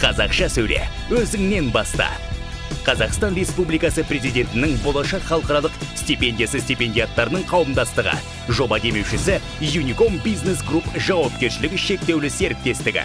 Қазақша сөйле, өзіңнен баста. Қазақстан Республикасы президентінің болашақ халықаралық стипендиясы стипендиаттарының қауымдастығы. Жоба демеушісі Unicom Business Group жауапкершілігі шектеулі серіктестігі.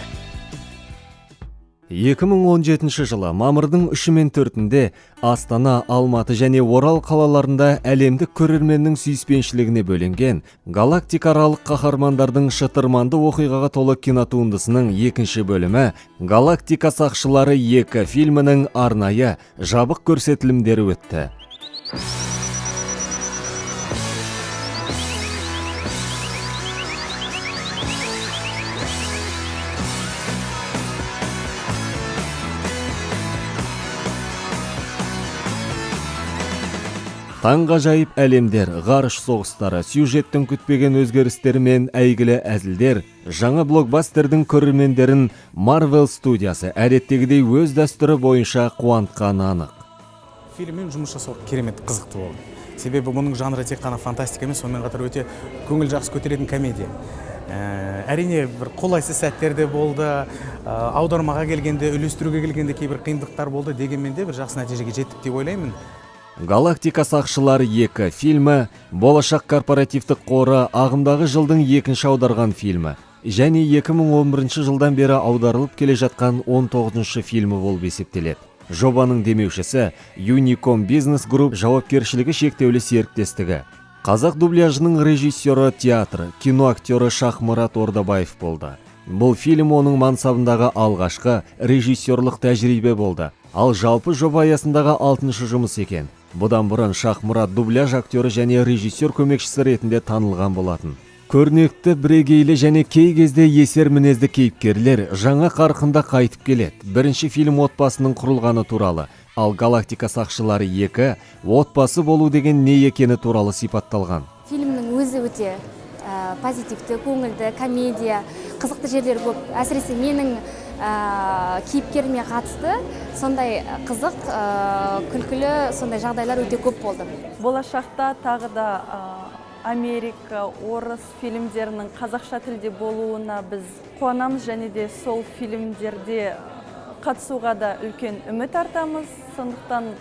2017 жылы мамырдың 3 мен 4-інде Астана, Алматы және Орал қалаларында әлемдік көрерменнің сүйіспеншілігіне бөленген галактикааралық қаһармандардың шытырманды оқиғаға толы кинотуындысының екінші бөлімі «Галактика сақшылары 2» фильмінің арнайы жабық көрсетілімдері өтті. Таңғажайып әлемдер, ғарыш соғыстары, сюжеттің күтпеген өзгерістері мен әйгілі әзілдер, жаңа блокбастердің көрермендерін Marvel студиясы әдеттегідей өз дәстүрі бойынша қуантқаны анық. Фильммен жұмыс жасау керемет қызықты болды. Себебі бұның жанры тек қана фантастика емес, сонымен қатар өте көңіл жақсы көтеретін комедия. Әрине бір қолайсыз сәттер де болды, аудармаға келгенде, үйлестіруге келгенде кейбір қиындықтар болды, дегенмен де бір жақсы нәтижеге жеттік деп ойлаймын. «Галактика сақшылары 2» фильмі болашақ корпоративтік қоры ағымдағы жылдың екінші аударған фильмі және 2011 жылдан бері аударылып келе жатқан 19-шы фильмі болып есептеледі. Жобаның демеушісі Unicom Business Group жауапкершілігі шектеулі серіктестігі. Қазақ дубляжының режиссері, театр, кино актері Шахмұрат Ордабаев болды. Бұл фильм оның мансабындағы алғашқы режиссерлық тәжірибе болды. Ал жалпы жоба аясындағы 6-шы жұмыс екен. Бұдан бұрын Шахмұрат дубляж актері және режиссер көмекшісі ретінде танылған болатын. Көрнекті, бірегейлі және кей кезде есер мінезді кейіпкерлер жаңа қарқында қайтып келеді. Бірінші фильм отбасының құрылғаны туралы, ал «Галактика сақшылары 2» отбасы болу деген не екені туралы сипатталған. Фильмнің өзі өте позитивті, көңілді, комедия, қызықты жерлер көп. Әсіресе менің кейіпкеріме қатысты сондай қызық, күлкілі сондай жағдайлар өте көп болды. Болашақта тағы да Америка, орыс фильмдерінің қазақша тілде болуына біз қуанамыз және де сол фильмдерде қатысуға да үлкен үміт артамыз. Сондықтан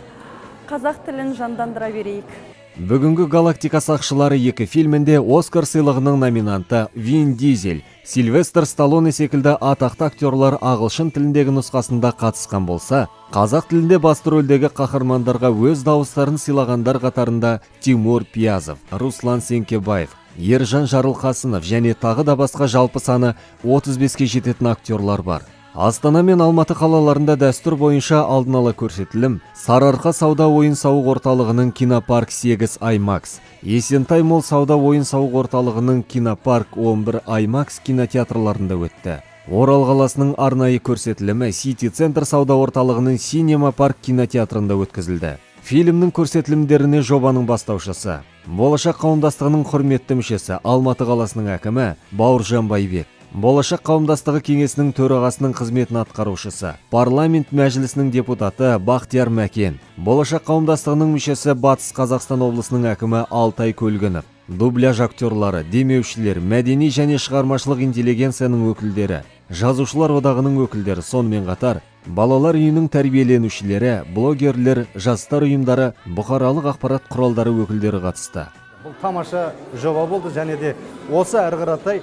қазақ тілін жандандыра берейік. Бүгінгі «Галактика сақшылары 2» фильмінде Оскар сыйлығының номинанты Вин Дизель, Сильвестр Сталлоне секілді атақты актерлар ағылшын тіліндегі нұсқасында қатысқан болса, қазақ тілінде басты рөлдегі қаһармандарға өз дауыстарын сыйлағандар қатарында Тимур Пиязов, Руслан Сеңкебаев, Ержан Жарылқасынов және тағы да басқа жалпы саны 35-ке жететін актерлар бар. Астана мен Алматы қалаларында дәстүр бойынша алдын ала көрсетілім Сарыарқа сауда-ойын сауық орталығының Кинопарк 8 IMAX, Есентай мол сауда-ойын сауық орталығының Кинопарк 11 IMAX кинотеатрларында өтті. Орал қаласының арнайы көрсетілімі Сити Центр сауда орталығының Cinema Park кинотеатрында өткізілді. Фильмнің көрсетілімдеріне жобаның бастаушысы, болашақ қауымдастығының құрметті мүшесі Алматы қаласының әкімі Бауыржан Байбек, болашақ қауымдастығы кеңесінің төрағасының қызметін атқарушысы, парламент мәжілісінің депутаты Бақтияр Мәкен, болашақ қауымдастығының мүшесі Батыс Қазақстан облысының әкімі Алтай Көлгінов, дубляж актерлары, демеушілер, мәдени және шығармашылық интеллигенцияның өкілдері, жазушылар одағының өкілдері, сонымен қатар балалар үйінің тәрбиеленушілері, блогерлер, жастар ұйымдары, бұқаралық ақпарат құралдары өкілдері қатысты. Бұл тамаша жоба болды және де осы әрі қаратай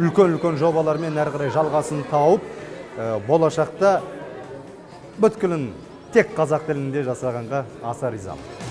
үлкен жобалармен әрі қарай жалғасын тауып, болашақта бүткілін тек қазақ тілінде жасағанға аса ризамын.